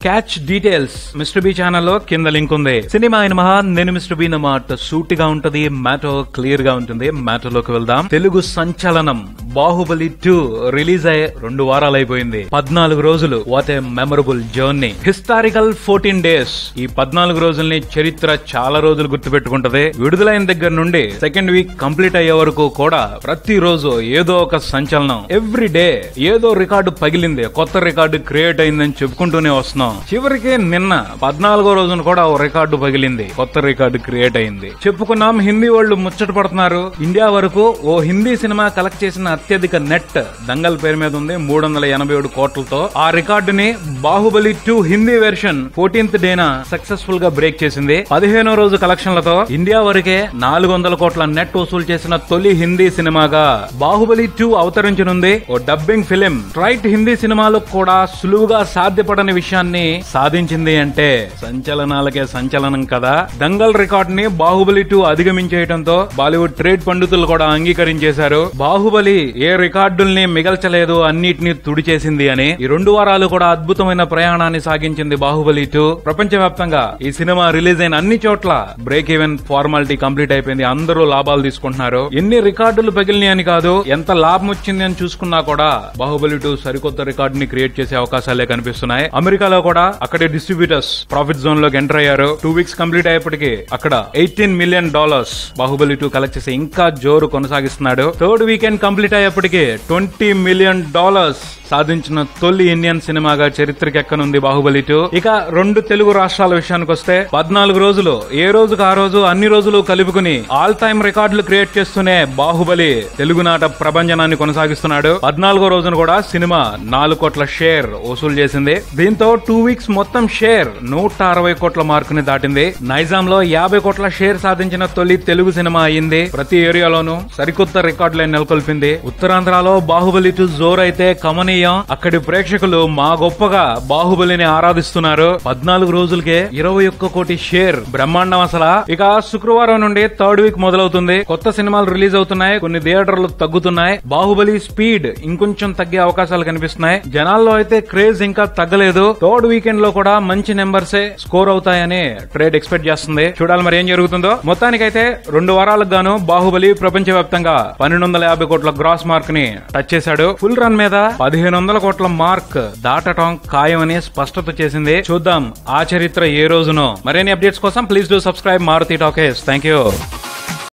Catch details mister B ఛానల్లో కింద link ఉంది. సినిమా అయిన మహా నేను మిస్టర్ బి మాట సూటిగా ఉంటది, మ్యాటో క్లియర్ గా ఉంటుంది. మ్యాటోలోకి వెళ్దాం. తెలుగు సంచలనం బాహుబలి 2 రిలీజ్ అయ్యే 2 వారాలు అయిపోయింది. 14 రోజులు. What a memorable journey. Historical 14 days. ఈ 14 రోజుల్ని చరిత్ర చాలా రోజులు గుర్తుపెట్టుకుంటది. విడుదలైన దగ్గర నుండి సెకండ్ వీక్ కంప్లీట్ అయ్యే వరకు కూడా ప్రతి రోజు ఏదో ఒక సంచలనం. ఎవ్రీ డే ఏదో రికార్డు పగిలింది, కొత్త రికార్డు క్రియేట్ అయిందని చెప్పుకుంటూనే వస్తున్నాం. చివరికి నిన్న 14వ రోజున కూడా ఓ రికార్డు పగిలింది, కొత్త రికార్డు క్రియేట్ అయింది. చెప్పుకున్నాం హిందీ వాళ్ళు ముచ్చట పడుతున్నారు. ఇండియా వరకు ఓ హిందీ సినిమా కలెక్ట్ చేసిన అత్యధిక నెట్ దంగల్ పేరు మీద ఉంది, 387 కోట్లతో. ఆ రికార్డుని బాహుబలి 2 హిందీ వెర్షన్ 14th డేన సక్సెస్ఫుల్ గా బ్రేక్ చేసింది. 15వ రోజు కలెక్షన్లతో ఇండియా వరకే 400 కోట్ల నెట్ వసూలు చేసిన తొలి హిందీ సినిమాగా బాహుబలి 2 అవతరించనుంది. ఓ డబ్బింగ్ ఫిలిం స్ట్రైట్ హిందీ సినిమాలకు కూడా సులువుగా సాధ్యపడని విషయాన్ని సాధించింది అంటే సంచలనాలకే సంచలనం కదా. దంగల్ రికార్డ్ ని బాహుబలి 2 అధిగమించేయడంతో బాలీవుడ్ ట్రేడ్ పండితులు కూడా అంగీకరించేశారు. బాహుబలి ఏ రికార్డుల్ని మిగల్చలేదు, అన్నిటినీ తుడిచేసింది అని. ఈ 2 వారాలు కూడా అద్భుతమైన ప్రయాణాన్ని సాగించింది బాహుబలి 2. ప్రపంచవ్యాప్తంగా ఈ సినిమా రిలీజ్ అయిన అన్ని చోట్ల బ్రేక్ ఈవెన్ ఫార్మాలిటీ కంప్లీట్ అయిపోయింది. అందరూ లాభాలు తీసుకుంటున్నారు. ఎన్ని రికార్డులు పగిలినాయి అని కాదు, ఎంత లాభం వచ్చింది అని చూసుకున్నా కూడా బాహుబలి 2 సరికొత్త రికార్డుని క్రియేట్ చేసే అవకాశాలే కనిపిస్తున్నాయి. అమెరికాలో కూడా అక్కడే డిస్ట్రిబ్యూటర్స్ ప్రాఫిట్ జోన్ లోకి ఎంటర్ అయ్యారు. 2 వీక్స్ కంప్లీట్ అయ్యేప్పటికీ అక్కడ $18 మిలియన్ బాహుబలి 2 కలెక్ట్ చేసి ఇంకా జోరు కొనసాగిస్తున్నాడు. 3rd వీకెండ్ కంప్లీట్ అయ్యేప్పటికీ $20 మిలియన్ సాధించిన తొలి ఇండియన్ సినిమాగా చరిత్రకెక్కనుంది బాహుబలి 2. ఇక 2 తెలుగు రాష్ట్రాల విషయానికి వస్తే 14 రోజులు ఏ రోజుకు ఆ రోజు అన్ని రోజులు కలుపుకుని ఆల్ టైమ్ రికార్డులు క్రియేట్ చేస్తూనే బాహుబలి తెలుగునాట ప్రభంజనాన్ని కొనసాగిస్తున్నాడు. 14వ రోజున కూడా సినిమా 4 కోట్ల షేర్ వసూలు చేసింది. దీంతో 2 వీక్స్ మొత్తం షేర్ 160 కోట్ల మార్కుని దాటింది. నైజాం లో 50 కోట్ల షేర్ సాధించిన తొలి తెలుగు సినిమా అయింది. ప్రతి ఏరియాలోనూ సరికొత్త రికార్డులను నెలకొల్పింది. ఉత్తరాంధ్రలో బాహుబలి 2 జోరైతే కమనీయం. అక్కడి ప్రేక్షకులు మా గొప్పగా బాహుబలిని ఆరాధిస్తున్నారు. 14 రోజులకే 21 కోటి షేర్, బ్రహ్మాండం అసలా. ఇక శుక్రవారం నుండి 3rd వీక్ మొదలవుతుంది. కొత్త సినిమాలు రిలీజ్ అవుతున్నాయి, కొన్ని థియేటర్లు తగ్గుతున్నాయి. బాహుబలి స్పీడ్ ఇంకొంచెం తగ్గే అవకాశాలు కనిపిస్తున్నాయి. జనాల్లో అయితే క్రేజ్ ఇంకా తగ్గలేదు. 3rd వీకెండ్ లో కూడా మంచి నెంబర్సే స్కోర్ అవుతాయని ట్రేడ్ ఎక్స్పెక్ట్ చేస్తుంది. చూడాలి మరి ఏం జరుగుతుందో. మొత్తానికైతే 2 వారాలకు గాను బాహుబలి ప్రపంచవ్యాప్తంగా 1250 కోట్ల గ్రాస్ మార్క్ ని టచ్ చేశాడు. ఫుల్ రన్ మీద 1500 కోట్ల మార్క్ దాటడం ఖాయమని స్పష్టత చేసింది. చూద్దాం ఆ చరిత్ర ఏ రోజునో. మరిన్ని అప్డేట్స్ కోసం please do subscribe Maruthi talkies. Thank you.